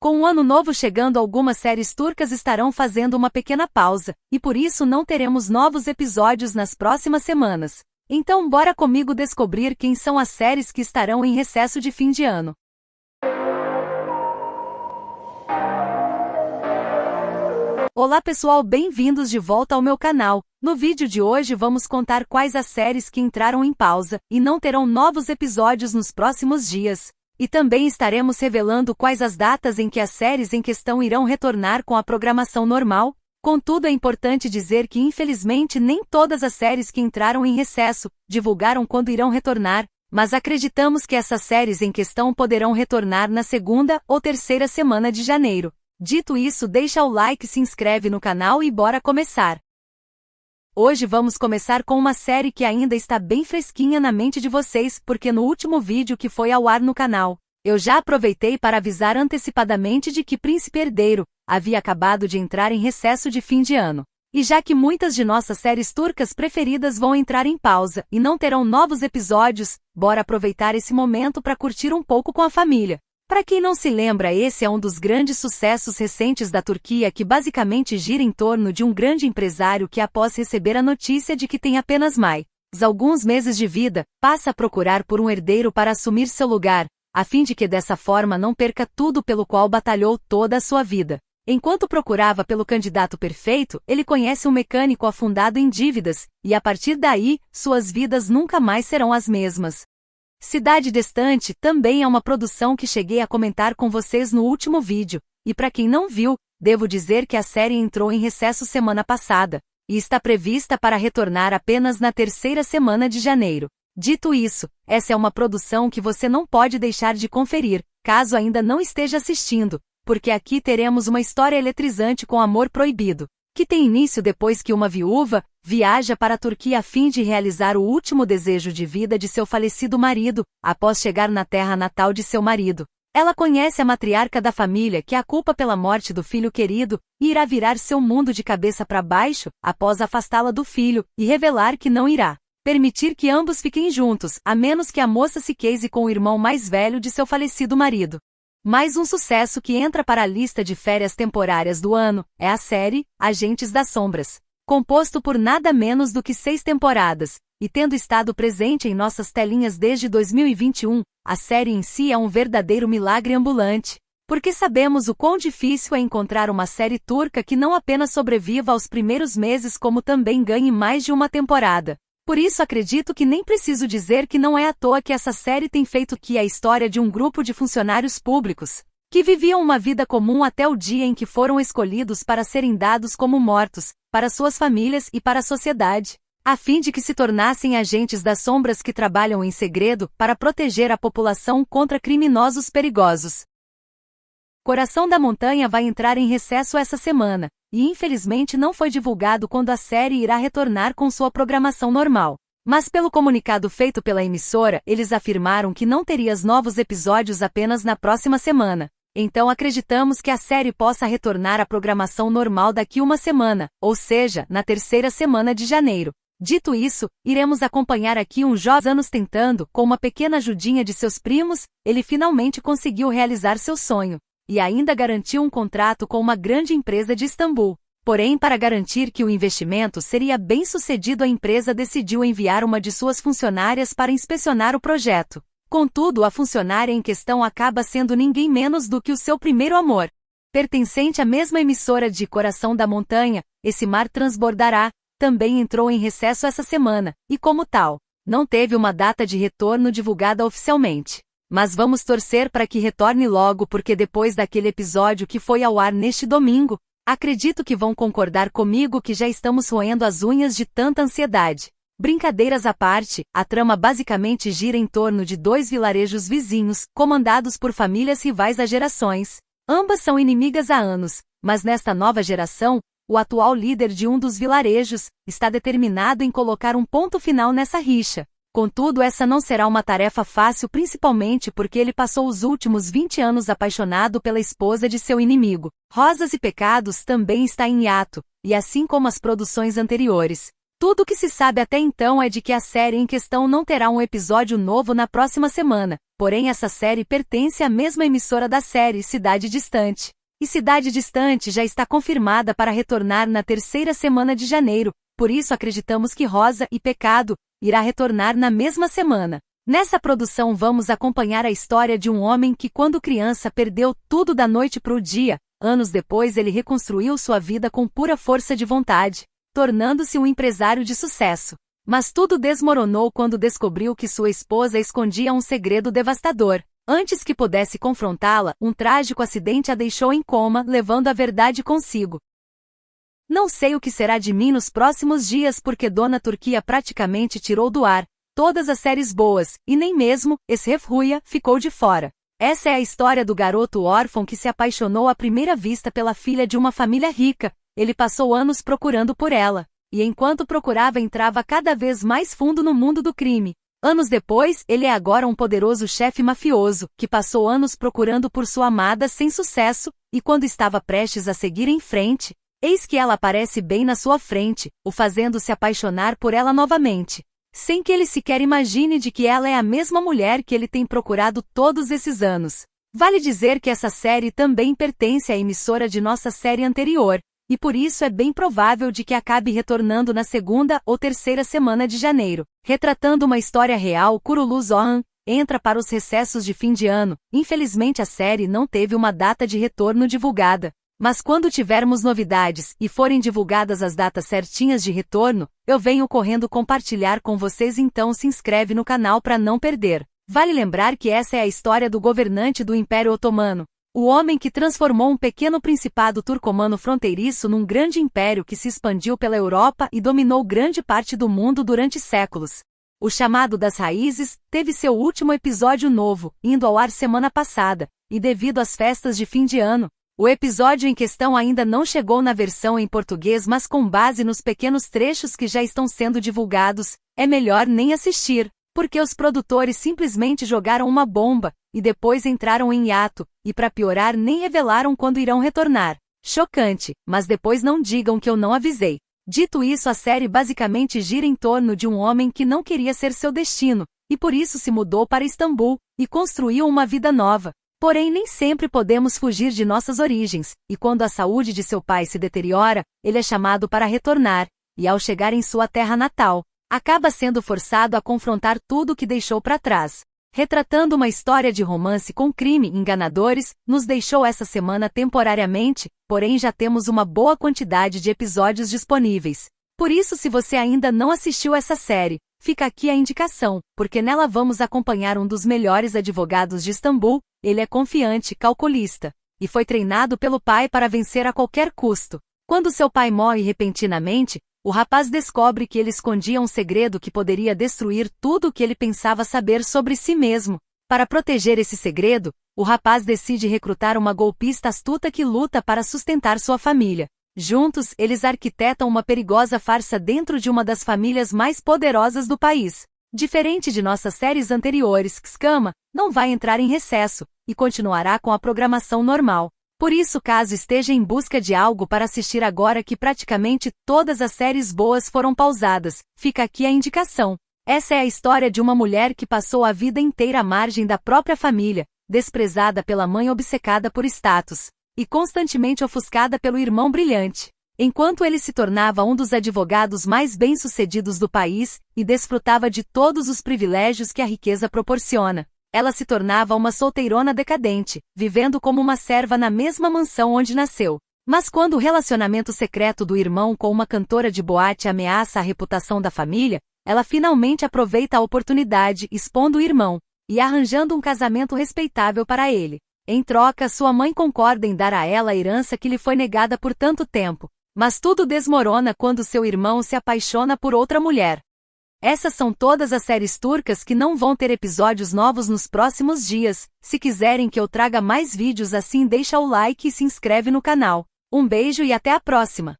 Com o ano novo chegando, algumas séries turcas estarão fazendo uma pequena pausa, e por isso não teremos novos episódios nas próximas semanas. Então bora comigo descobrir quem são as séries que estarão em recesso de fim de ano. Olá pessoal, bem-vindos de volta ao meu canal. No vídeo de hoje vamos contar quais as séries que entraram em pausa e não terão novos episódios nos próximos dias. E também estaremos revelando quais as datas em que as séries em questão irão retornar com a programação normal. Contudo, é importante dizer que infelizmente nem todas as séries que entraram em recesso divulgaram quando irão retornar, mas acreditamos que essas séries em questão poderão retornar na segunda ou terceira semana de janeiro. Dito isso, deixa o like, se inscreve no canal e bora começar! Hoje vamos começar com uma série que ainda está bem fresquinha na mente de vocês, porque no último vídeo que foi ao ar no canal, eu já aproveitei para avisar antecipadamente de que Príncipe Herdeiro havia acabado de entrar em recesso de fim de ano. E já que muitas de nossas séries turcas preferidas vão entrar em pausa e não terão novos episódios, bora aproveitar esse momento para curtir um pouco com a família. Para quem não se lembra, esse é um dos grandes sucessos recentes da Turquia, que basicamente gira em torno de um grande empresário que, após receber a notícia de que tem apenas mais alguns meses de vida, passa a procurar por um herdeiro para assumir seu lugar, a fim de que dessa forma não perca tudo pelo qual batalhou toda a sua vida. Enquanto procurava pelo candidato perfeito, ele conhece um mecânico afundado em dívidas, e a partir daí, suas vidas nunca mais serão as mesmas. Cidade Distante também é uma produção que cheguei a comentar com vocês no último vídeo, e para quem não viu, devo dizer que a série entrou em recesso semana passada, e está prevista para retornar apenas na terceira semana de janeiro. Dito isso, essa é uma produção que você não pode deixar de conferir, caso ainda não esteja assistindo, porque aqui teremos uma história eletrizante com amor proibido, que tem início depois que uma viúva viaja para a Turquia a fim de realizar o último desejo de vida de seu falecido marido, após chegar na terra natal de seu marido. Ela conhece a matriarca da família, que a culpa pela morte do filho querido, e irá virar seu mundo de cabeça para baixo, após afastá-la do filho, e revelar que não irá permitir que ambos fiquem juntos, a menos que a moça se case com o irmão mais velho de seu falecido marido. Mais um sucesso que entra para a lista de férias temporárias do ano é a série Agentes das Sombras, composto por nada menos do que 6 temporadas, e tendo estado presente em nossas telinhas desde 2021, a série em si é um verdadeiro milagre ambulante, porque sabemos o quão difícil é encontrar uma série turca que não apenas sobreviva aos primeiros meses, como também ganhe mais de uma temporada. Por isso acredito que nem preciso dizer que não é à toa que essa série tem feito que a história de um grupo de funcionários públicos, que viviam uma vida comum até o dia em que foram escolhidos para serem dados como mortos, para suas famílias e para a sociedade, a fim de que se tornassem agentes das sombras que trabalham em segredo para proteger a população contra criminosos perigosos. Coração da Montanha vai entrar em recesso essa semana, e infelizmente não foi divulgado quando a série irá retornar com sua programação normal. Mas pelo comunicado feito pela emissora, eles afirmaram que não teria novos episódios apenas na próxima semana. Então acreditamos que a série possa retornar à programação normal daqui uma semana, ou seja, na terceira semana de janeiro. Dito isso, iremos acompanhar aqui um jovem anos tentando, com uma pequena ajudinha de seus primos, ele finalmente conseguiu realizar seu sonho. E ainda garantiu um contrato com uma grande empresa de Istambul. Porém, para garantir que o investimento seria bem sucedido, a empresa decidiu enviar uma de suas funcionárias para inspecionar o projeto. Contudo, a funcionária em questão acaba sendo ninguém menos do que o seu primeiro amor. Pertencente à mesma emissora de Coração da Montanha, Esse Mar Transbordará, também entrou em recesso essa semana, e como tal, não teve uma data de retorno divulgada oficialmente. Mas vamos torcer para que retorne logo, porque depois daquele episódio que foi ao ar neste domingo, acredito que vão concordar comigo que já estamos roendo as unhas de tanta ansiedade. Brincadeiras à parte, a trama basicamente gira em torno de 2 vilarejos vizinhos, comandados por famílias rivais há gerações. Ambas são inimigas há anos, mas nesta nova geração, o atual líder de um dos vilarejos está determinado em colocar um ponto final nessa rixa. Contudo, essa não será uma tarefa fácil, principalmente porque ele passou os últimos 20 anos apaixonado pela esposa de seu inimigo. Rosas e Pecados também está em hiato, e assim como as produções anteriores, Tudo o que se sabe até então é de que a série em questão não terá um episódio novo na próxima semana, porém essa série pertence à mesma emissora da série Cidade Distante. E Cidade Distante já está confirmada para retornar na terceira semana de janeiro, por isso acreditamos que Rosa e Pecado irá retornar na mesma semana. Nessa produção vamos acompanhar a história de um homem que quando criança perdeu tudo da noite para o dia, anos depois ele reconstruiu sua vida com pura força de vontade, tornando-se um empresário de sucesso. Mas tudo desmoronou quando descobriu que sua esposa escondia um segredo devastador. Antes que pudesse confrontá-la, um trágico acidente a deixou em coma, levando a verdade consigo. Não sei o que será de mim nos próximos dias porque Dona Turquia praticamente tirou do ar todas as séries boas, e nem mesmo Esrefruia ficou de fora. Essa é a história do garoto órfão que se apaixonou à primeira vista pela filha de uma família rica. Ele passou anos procurando por ela, e enquanto procurava entrava cada vez mais fundo no mundo do crime. Anos depois, ele é agora um poderoso chefe mafioso, que passou anos procurando por sua amada sem sucesso, e quando estava prestes a seguir em frente, eis que ela aparece bem na sua frente, o fazendo se apaixonar por ela novamente. Sem que ele sequer imagine de que ela é a mesma mulher que ele tem procurado todos esses anos. Vale dizer que essa série também pertence à emissora de nossa série anterior, e por isso é bem provável de que acabe retornando na segunda ou terceira semana de janeiro. Retratando uma história real, Kurulu Zohan entra para os recessos de fim de ano. Infelizmente a série não teve uma data de retorno divulgada. Mas quando tivermos novidades e forem divulgadas as datas certinhas de retorno, eu venho correndo compartilhar com vocês, então se inscreve no canal para não perder. Vale lembrar que essa é a história do governante do Império Otomano. O homem que transformou um pequeno principado turcomano fronteiriço num grande império que se expandiu pela Europa e dominou grande parte do mundo durante séculos. O Chamado das Raízes teve seu último episódio novo, indo ao ar semana passada, e devido às festas de fim de ano, o episódio em questão ainda não chegou na versão em português, mas com base nos pequenos trechos que já estão sendo divulgados, é melhor nem assistir, porque os produtores simplesmente jogaram uma bomba, e depois entraram em hiato, e para piorar nem revelaram quando irão retornar. Chocante, mas depois não digam que eu não avisei. Dito isso, a série basicamente gira em torno de um homem que não queria ser seu destino, e por isso se mudou para Istambul, e construiu uma vida nova. Porém nem sempre podemos fugir de nossas origens, e quando a saúde de seu pai se deteriora, ele é chamado para retornar, e ao chegar em sua terra natal, acaba sendo forçado a confrontar tudo o que deixou para trás. Retratando uma história de romance com crime enganadores, nos deixou essa semana temporariamente, porém já temos uma boa quantidade de episódios disponíveis. Por isso, se você ainda não assistiu essa série, fica aqui a indicação, porque nela vamos acompanhar um dos melhores advogados de Istambul. Ele é confiante, calculista, e foi treinado pelo pai para vencer a qualquer custo. Quando seu pai morre repentinamente, o rapaz descobre que ele escondia um segredo que poderia destruir tudo o que ele pensava saber sobre si mesmo. Para proteger esse segredo, o rapaz decide recrutar uma golpista astuta que luta para sustentar sua família. Juntos, eles arquitetam uma perigosa farsa dentro de uma das famílias mais poderosas do país. Diferente de nossas séries anteriores, Xcama não vai entrar em recesso e continuará com a programação normal. Por isso, caso esteja em busca de algo para assistir agora que praticamente todas as séries boas foram pausadas, fica aqui a indicação. Essa é a história de uma mulher que passou a vida inteira à margem da própria família, desprezada pela mãe, obcecada por status, e constantemente ofuscada pelo irmão brilhante. Enquanto ele se tornava um dos advogados mais bem-sucedidos do país e desfrutava de todos os privilégios que a riqueza proporciona, ela se tornava uma solteirona decadente, vivendo como uma serva na mesma mansão onde nasceu. Mas quando o relacionamento secreto do irmão com uma cantora de boate ameaça a reputação da família, ela finalmente aproveita a oportunidade, expondo o irmão e arranjando um casamento respeitável para ele. Em troca, sua mãe concorda em dar a ela a herança que lhe foi negada por tanto tempo. Mas tudo desmorona quando seu irmão se apaixona por outra mulher. Essas são todas as séries turcas que não vão ter episódios novos nos próximos dias. Se quiserem que eu traga mais vídeos assim, deixa o like e se inscreve no canal. Um beijo e até a próxima!